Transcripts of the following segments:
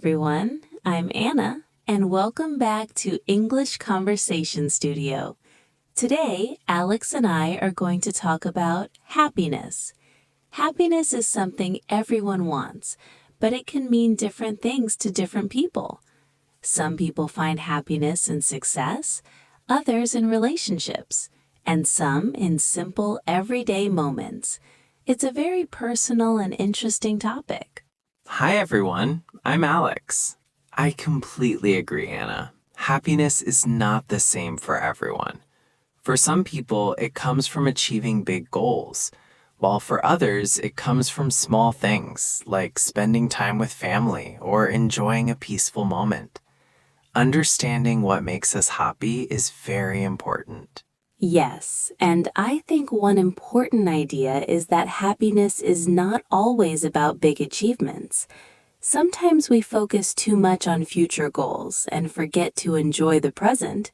everyone. I'm Anna, and welcome back to English Conversation Studio. Today, Alex and I are going to talk about happiness. Happiness is something everyone wants, but it can mean different things to different people. Some people find happiness in success, others in relationships, and some in simple, everyday moments. It's a very personal and interesting topic. Hi everyone, I'm Alex. I completely agree, Anna. Happiness is not the same for everyone. For some people, it comes from achieving big goals, while for others, it comes from small things like spending time with family or enjoying a peaceful moment. Understanding what makes us happy is very important. Yes, and I think one important idea is that happiness is not always about big achievements. Sometimes we focus too much on future goals and forget to enjoy the present.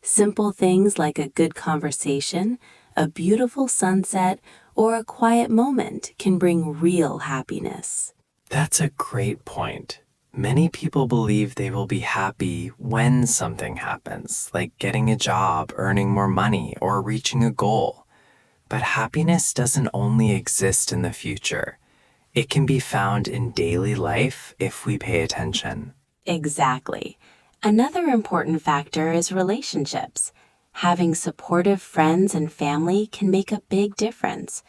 Simple things like a good conversation, a beautiful sunset, or a quiet moment can bring real happiness. That's a great point. Many people believe they will be happy when something happens, like getting a job, earning more money, or reaching a goal. But happiness doesn't only exist in the future. It can be found in daily life if we pay attention. Exactly. Another important factor is relationships. Having supportive friends and family can make a big difference.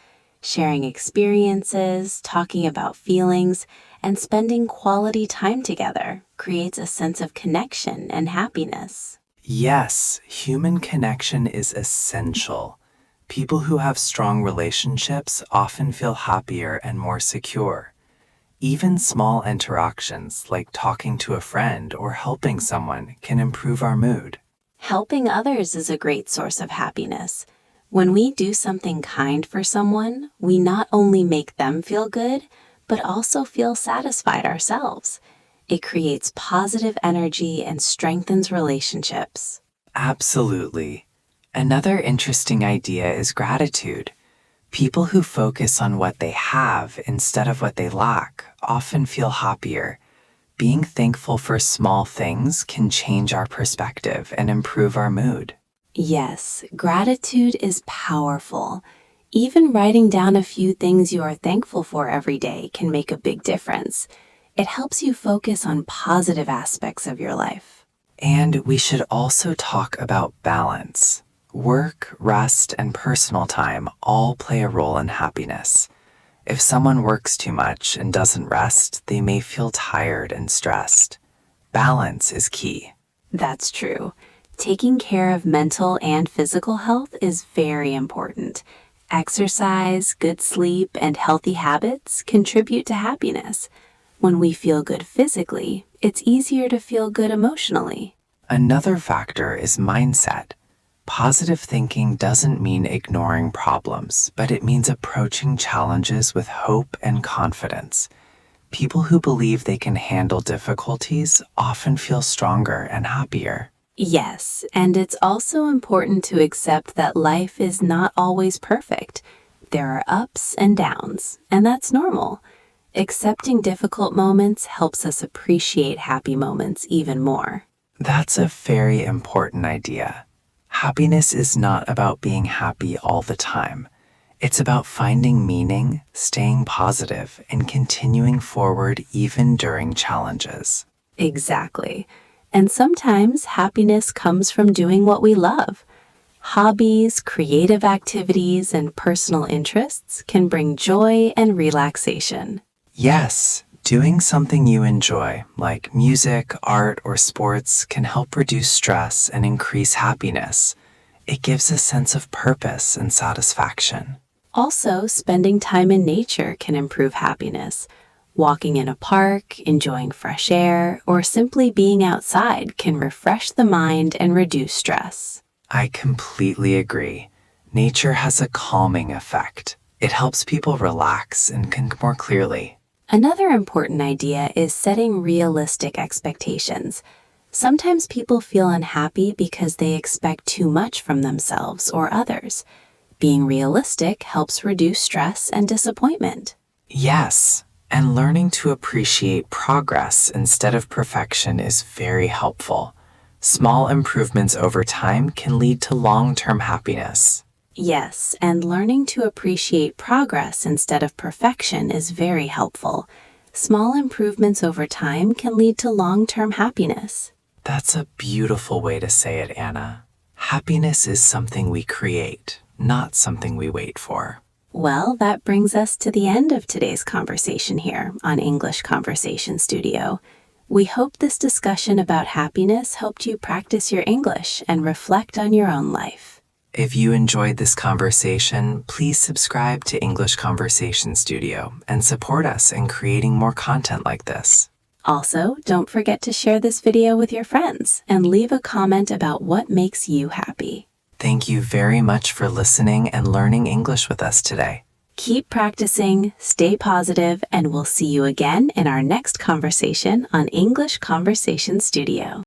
Sharing experiences, talking about feelings, and spending quality time together creates a sense of connection and happiness. Yes, human connection is essential. People who have strong relationships often feel happier and more secure. Even small interactions like talking to a friend or helping someone can improve our mood. Helping others is a great source of happiness. When we do something kind for someone, we not only make them feel good, but also feel satisfied ourselves. It creates positive energy and strengthens relationships. Absolutely. Another interesting idea is gratitude. People who focus on what they have instead of what they lack often feel happier. Being thankful for small things can change our perspective and improve our mood. Yes, gratitude is powerful. Even writing down a few things you are thankful for every day can make a big difference. It helps you focus on positive aspects of your life. And we should also talk about balance. Work, rest, and personal time all play a role in happiness. If someone works too much and doesn't rest, they may feel tired and stressed. Balance is key. That's true. Taking care of mental and physical health is very important. Exercise, good sleep, and healthy habits contribute to happiness. When we feel good physically, it's easier to feel good emotionally. Another factor is mindset. Positive thinking doesn't mean ignoring problems, but it means approaching challenges with hope and confidence. People who believe they can handle difficulties often feel stronger and happier. Yes, and it's also important to accept that life is not always perfect. There are ups and downs, and that's normal. Accepting difficult moments helps us appreciate happy moments even more. That's a very important idea. Happiness is not about being happy all the time. It's about finding meaning, staying positive, and continuing forward even during challenges. Exactly. And sometimes happiness comes from doing what we love. Hobbies, creative activities, and personal interests can bring joy and relaxation. Yes, doing something you enjoy, like music, art, or sports, can help reduce stress and increase happiness. It gives a sense of purpose and satisfaction. Also, spending time in nature can improve happiness. Walking in a park, enjoying fresh air, or simply being outside can refresh the mind and reduce stress. I completely agree. Nature has a calming effect. It helps people relax and think more clearly. Another important idea is setting realistic expectations. Sometimes people feel unhappy because they expect too much from themselves or others. Being realistic helps reduce stress and disappointment. Yes, And learning to appreciate progress instead of perfection is very helpful. Small improvements over time can lead to long-term happiness. Yes, and learning to appreciate progress instead of perfection is very helpful. Small improvements over time can lead to long-term happiness. That's a beautiful way to say it, Anna. Happiness is something we create, not something we wait for. Well, that brings us to the end of today's conversation here on English Conversation Studio. We hope this discussion about happiness helped you practice your English and reflect on your own life. If you enjoyed this conversation, please subscribe to English Conversation Studio and support us in creating more content like this. Also, don't forget to share this video with your friends and leave a comment about what makes you happy. Thank you very much for listening and learning English with us today. Keep practicing, stay positive, and we'll see you again in our next conversation on English Conversation Studio.